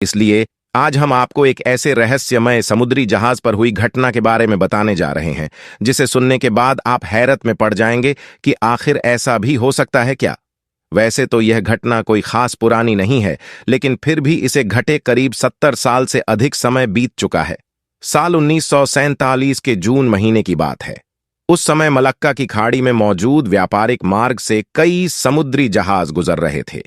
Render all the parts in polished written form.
इसलिए आज हम आपको एक ऐसे रहस्यमय समुद्री जहाज पर हुई घटना के बारे में बताने जा रहे हैं जिसे सुनने के बाद आप हैरत में पड़ जाएंगे कि आखिर ऐसा भी हो सकता है क्या। वैसे तो यह घटना कोई खास पुरानी नहीं है, लेकिन फिर भी इसे घटे करीब 70 साल से अधिक समय बीत चुका है। साल 1947 के जून महीने की बात है। उस समय मलक्का की खाड़ी में मौजूद व्यापारिक मार्ग से कई समुद्री जहाज गुजर रहे थे।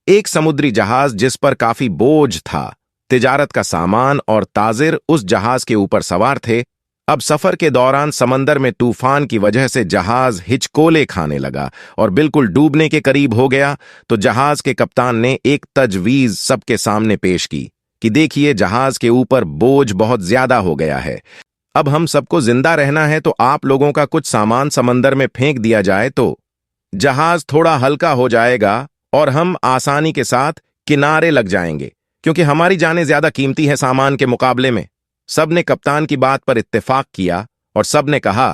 एक समुद्री जहाज जिस पर काफी बोझ था, तिजारत का सामान और ताजिर उस जहाज के ऊपर सवार थे। अब सफर के दौरान समंदर में तूफान की वजह से जहाज हिचकोले खाने लगा और बिल्कुल डूबने के करीब हो गया। तो जहाज के कप्तान ने एक तजवीज सबके सामने पेश की कि देखिए, जहाज के ऊपर बोझ बहुत ज्यादा हो गया है। अब हम सबको जिंदा रहना है, तो आप लोगों का कुछ सामान समंदर में फेंक दिया जाए तो जहाज थोड़ा हल्का हो जाएगा और हम आसानी के साथ किनारे लग जाएंगे, क्योंकि हमारी जानें ज्यादा कीमती है सामान के मुकाबले में। सबने कप्तान की बात पर इत्तेफाक किया और सबने कहा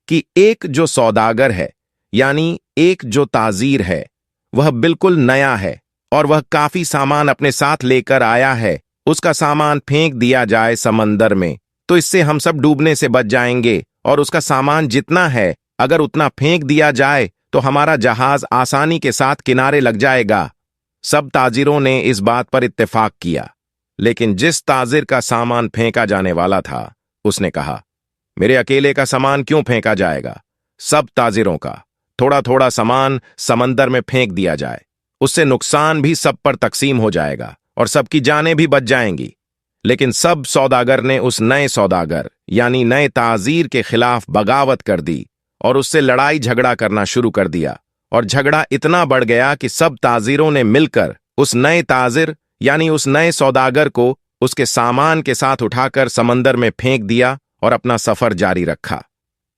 कि एक जो सौदागर है, यानी एक जो ताजीर है, वह बिल्कुल नया है और वह काफी सामान अपने साथ लेकर आया है। उसका सामान फेंक दिया जाए समंदर में तो इससे हम सब डूबने से बच जाएंगे, और उसका सामान जितना है अगर उतना फेंक दिया जाए तो हमारा जहाज आसानी के साथ किनारे लग जाएगा। सब ताजिरों ने इस बात पर इत्तेफाक किया, लेकिन जिस ताजिर का सामान फेंका जाने वाला था उसने कहा, मेरे अकेले का सामान क्यों फेंका जाएगा? सब ताजिरों का थोड़ा थोड़ा सामान समंदर में फेंक दिया जाए, उससे नुकसान भी सब पर तकसीम हो जाएगा और सबकी जानें भी बच जाएंगी। लेकिन सब सौदागर ने उस नए सौदागर यानी नए ताजीर के खिलाफ बगावत कर दी और उससे लड़ाई झगड़ा करना शुरू कर दिया, और झगड़ा इतना बढ़ गया कि सब ताजीरों ने मिलकर उस नए ताजिर यानी उस नए सौदागर को उसके सामान के साथ उठाकर समंदर में फेंक दिया और अपना सफर जारी रखा।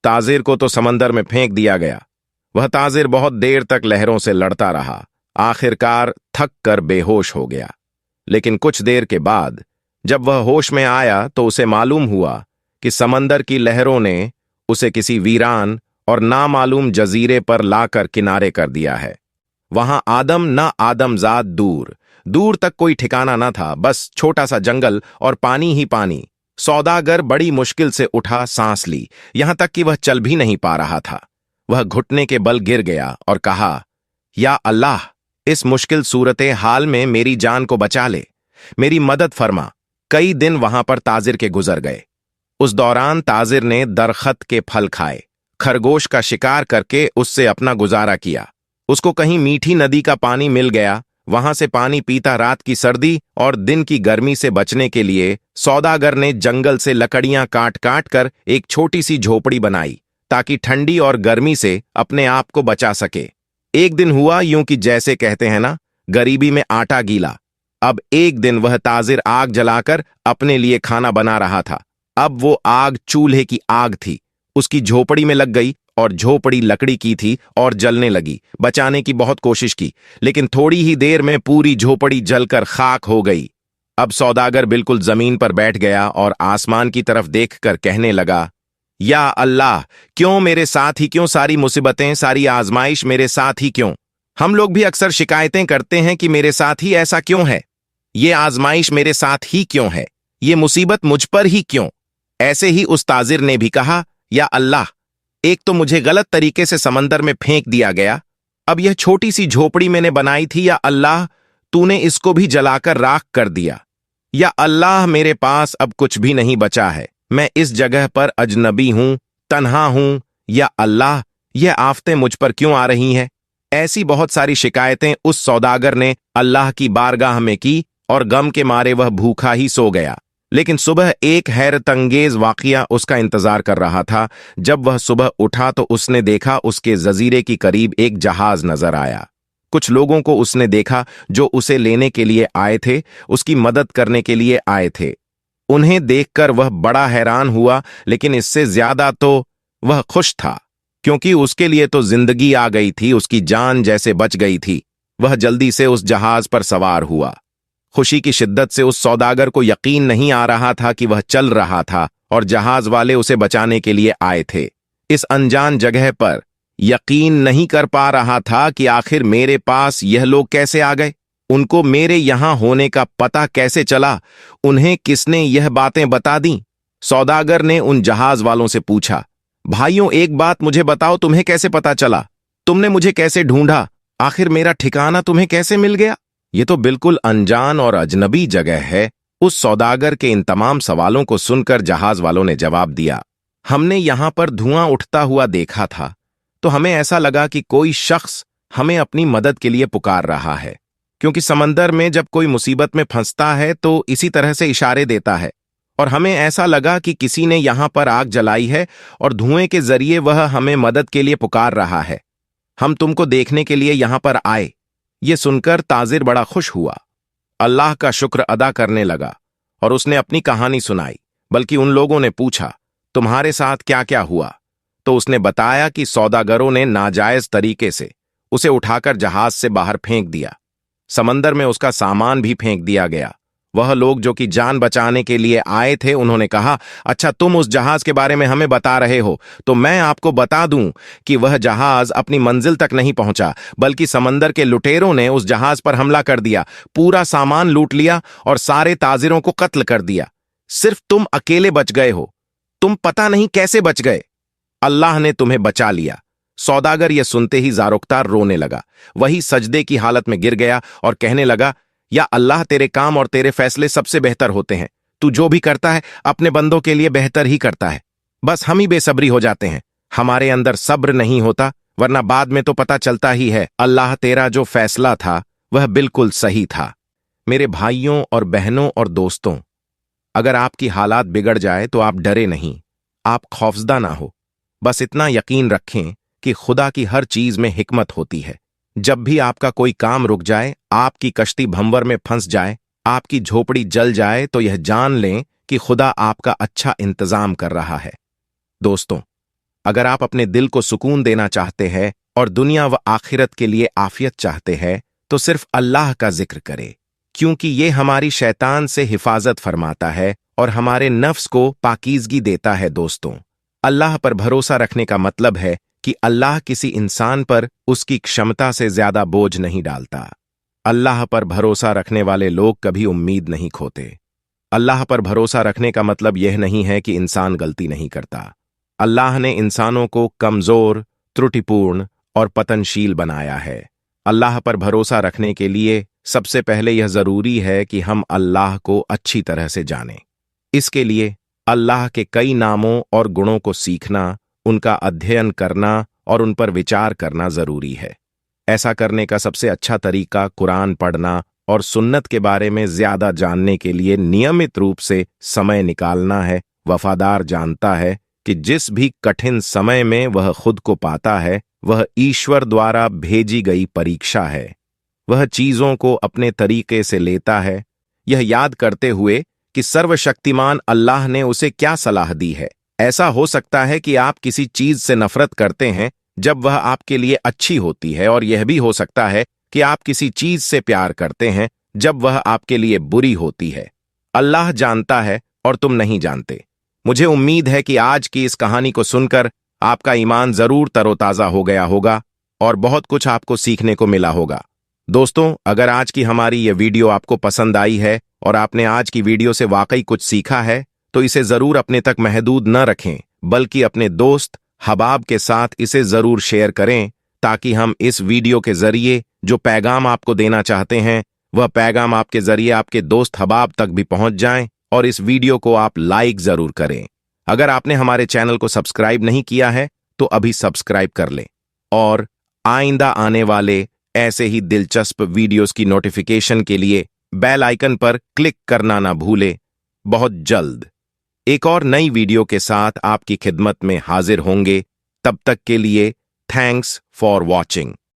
ताजिर को तो समंदर में फेंक दिया गया। वह ताजिर बहुत देर तक लहरों से लड़ता रहा, आखिरकार थक कर बेहोश हो गया। लेकिन कुछ देर के बाद जब वह होश में आया तो उसे मालूम हुआ कि समंदर की लहरों ने उसे किसी वीरान और नामालूम जजीरे पर लाकर किनारे कर दिया है। वहां आदम ना आदमजाद दूर दूर तक कोई ठिकाना न था, बस छोटा सा जंगल और पानी ही पानी। सौदागर बड़ी मुश्किल से उठा, सांस ली, यहां तक कि वह चल भी नहीं पा रहा था। वह घुटने के बल गिर गया और कहा, या अल्लाह, इस मुश्किल सूरते हाल में मेरी जान को बचा ले, मेरी मदद फरमा। कई दिन वहां पर ताजिर के गुजर गए। उस दौरान ताजिर ने दरखत के फल खाए, खरगोश का शिकार करके उससे अपना गुजारा किया। उसको कहीं मीठी नदी का पानी मिल गया, वहां से पानी पीता रात की सर्दी और दिन की गर्मी से बचने के लिए सौदागर ने जंगल से लकड़ियां काट काट कर एक छोटी सी झोपड़ी बनाई, ताकि ठंडी और गर्मी से अपने आप को बचा सके। एक दिन हुआ यूं कि जैसे कहते हैं ना, गरीबी में आटा गीला। अब एक दिन वह ताजिर आग जलाकर अपने लिए खाना बना रहा था। अब वो आग चूल्हे की आग थी, उसकी झोपड़ी में लग गई और झोपड़ी लकड़ी की थी और जलने लगी। बचाने की बहुत कोशिश की, लेकिन थोड़ी ही देर में पूरी झोपड़ी जलकर खाक हो गई। अब सौदागर बिल्कुल जमीन पर बैठ गया और आसमान की तरफ देखकर कहने लगा, या अल्लाह, क्यों मेरे साथ ही क्यों सारी मुसीबतें, सारी आजमाइश मेरे साथ ही क्यों? हम लोग भी अक्सर शिकायतें करते हैं कि मेरे साथ ही ऐसा क्यों है, ये आजमाइश मेरे साथ ही क्यों है, ये मुसीबत मुझ पर ही क्यों? ऐसे ही उस ताजिर ने भी कहा, या अल्लाह, एक तो मुझे गलत तरीके से समंदर में फेंक दिया गया, अब यह छोटी सी झोपड़ी मैंने बनाई थी, या अल्लाह, तूने इसको भी जलाकर राख कर दिया। या अल्लाह, मेरे पास अब कुछ भी नहीं बचा है, मैं इस जगह पर अजनबी हूं, तन्हा हूं। या अल्लाह, यह आफतें मुझ पर क्यों आ रही हैं? ऐसी बहुत सारी शिकायतें उस सौदागर ने अल्लाह की बारगाह में की और गम के मारे वह भूखा ही सो गया। लेकिन सुबह एक हैरतंगेज वाकया उसका इंतजार कर रहा था। जब वह सुबह उठा तो उसने देखा उसके जजीरे की करीब एक जहाज नजर आया। कुछ लोगों को उसने देखा जो उसे लेने के लिए आए थे, उसकी मदद करने के लिए आए थे। उन्हें देखकर वह बड़ा हैरान हुआ, लेकिन इससे ज्यादा तो वह खुश था, क्योंकि उसके लिए तो जिंदगी आ गई थी, उसकी जान जैसे बच गई थी। वह जल्दी से उस जहाज पर सवार हुआ। खुशी की शिद्दत से उस सौदागर को यकीन नहीं आ रहा था कि वह चल रहा था और जहाज वाले उसे बचाने के लिए आए थे। इस अनजान जगह पर यकीन नहीं कर पा रहा था कि आखिर मेरे पास यह लोग कैसे आ गए। उनको मेरे यहां होने का पता कैसे चला? उन्हें किसने यह बातें बता दी? सौदागर ने उन जहाज वालों से पूछा, भाइयों एक बात मुझे बताओ, तुम्हें कैसे पता चला? तुमने मुझे कैसे ढूंढा? आखिर मेरा ठिकाना तुम्हें कैसे मिल गया? ये तो बिल्कुल अनजान और अजनबी जगह है। उस सौदागर के इन तमाम सवालों को सुनकर जहाज वालों ने जवाब दिया, हमने यहां पर धुआं उठता हुआ देखा था, तो हमें ऐसा लगा कि कोई शख्स हमें अपनी मदद के लिए पुकार रहा है, क्योंकि समंदर में जब कोई मुसीबत में फंसता है तो इसी तरह से इशारे देता है, और हमें ऐसा लगा कि किसी ने यहां पर आग जलाई है और धुएं के जरिए वह हमें मदद के लिए पुकार रहा है। हम तुमको देखने के लिए यहां पर आए। ये सुनकर ताजिर बड़ा खुश हुआ, अल्लाह का शुक्र अदा करने लगा और उसने अपनी कहानी सुनाई। बल्कि उन लोगों ने पूछा, तुम्हारे साथ क्या क्या हुआ? तो उसने बताया कि सौदागरों ने नाजायज तरीके से उसे उठाकर जहाज से बाहर फेंक दिया। समंदर में उसका सामान भी फेंक दिया गया। वह लोग जो कि जान बचाने के लिए आए थे, उन्होंने कहा, अच्छा तुम उस जहाज के बारे में हमें बता रहे हो, तो मैं आपको बता दूं कि वह जहाज अपनी मंजिल तक नहीं पहुंचा, बल्कि समंदर के लुटेरों ने उस जहाज पर हमला कर दिया, पूरा सामान लूट लिया और सारे ताजिरों को कत्ल कर दिया। सिर्फ तुम अकेले बच गए हो। तुम पता नहीं कैसे बच गए। अल्लाह ने तुम्हें बचा लिया। सौदागर यह सुनते ही जारोक्तार रोने लगा। वही सजदे की हालत में गिर गया और कहने लगा, या अल्लाह, तेरे काम और तेरे फैसले सबसे बेहतर होते हैं। तू जो भी करता है अपने बंदों के लिए बेहतर ही करता है। बस हम ही बेसब्री हो जाते हैं, हमारे अंदर सब्र नहीं होता, वरना बाद में तो पता चलता ही है अल्लाह तेरा जो फैसला था वह बिल्कुल सही था। मेरे भाइयों और बहनों और दोस्तों, अगर आपकी हालात बिगड़ जाए तो आप डरे नहीं, आप खौफजदा ना हो। बस इतना यकीन रखें कि खुदा की हर चीज में हिकमत होती है। जब भी आपका कोई काम रुक जाए, आपकी कश्ती भंवर में फंस जाए, आपकी झोपड़ी जल जाए, तो यह जान लें कि खुदा आपका अच्छा इंतजाम कर रहा है। दोस्तों, अगर आप अपने दिल को सुकून देना चाहते हैं और दुनिया व आखिरत के लिए आफियत चाहते हैं, तो सिर्फ अल्लाह का जिक्र करें, क्योंकि ये हमारी शैतान से हिफाजत फरमाता है और हमारे नफ्स को पाकीज़गी देता है। दोस्तों, अल्लाह पर भरोसा रखने का मतलब है कि अल्लाह किसी इंसान पर उसकी क्षमता से ज्यादा बोझ नहीं डालता। अल्लाह पर भरोसा रखने वाले लोग कभी उम्मीद नहीं खोते। अल्लाह पर भरोसा रखने का मतलब यह नहीं है कि इंसान गलती नहीं करता। अल्लाह ने इंसानों को कमजोर, त्रुटिपूर्ण और पतनशील बनाया है। अल्लाह पर भरोसा रखने के लिए सबसे पहले यह जरूरी है कि हम अल्लाह को अच्छी तरह से जानें। इसके लिए अल्लाह के कई नामों और गुणों को सीखना, उनका अध्ययन करना और उन पर विचार करना जरूरी है। ऐसा करने का सबसे अच्छा तरीका कुरान पढ़ना और सुन्नत के बारे में ज्यादा जानने के लिए नियमित रूप से समय निकालना है। वफादार जानता है कि जिस भी कठिन समय में वह खुद को पाता है, वह ईश्वर द्वारा भेजी गई परीक्षा है। वह चीजों को अपने तरीके से लेता है, यह याद करते हुए कि सर्वशक्तिमान अल्लाह ने उसे क्या सलाह दी है। ऐसा हो सकता है कि आप किसी चीज से नफरत करते हैं जब वह आपके लिए अच्छी होती है, और यह भी हो सकता है कि आप किसी चीज से प्यार करते हैं जब वह आपके लिए बुरी होती है। अल्लाह जानता है और तुम नहीं जानते। मुझे उम्मीद है कि आज की इस कहानी को सुनकर आपका ईमान जरूर तरोताजा हो गया होगा और बहुत कुछ आपको सीखने को मिला होगा। दोस्तों, अगर आज की हमारी यह वीडियो आपको पसंद आई है और आपने आज की वीडियो से वाकई कुछ सीखा है, तो इसे जरूर अपने तक महदूद न रखें, बल्कि अपने दोस्त हबाब के साथ इसे जरूर शेयर करें, ताकि हम इस वीडियो के जरिए जो पैगाम आपको देना चाहते हैं, वह पैगाम आपके जरिए आपके दोस्त हबाब तक भी पहुंच जाएं। और इस वीडियो को आप लाइक जरूर करें। अगर आपने हमारे चैनल को सब्सक्राइब नहीं किया है तो अभी सब्सक्राइब कर लें और आइंदा आने वाले ऐसे ही दिलचस्प वीडियोस की नोटिफिकेशन के लिए बेल आइकन पर क्लिक करना ना भूलें। बहुत जल्द एक और नई वीडियो के साथ आपकी खिदमत में हाजिर होंगे। तब तक के लिए थैंक्स फॉर वॉचिंग।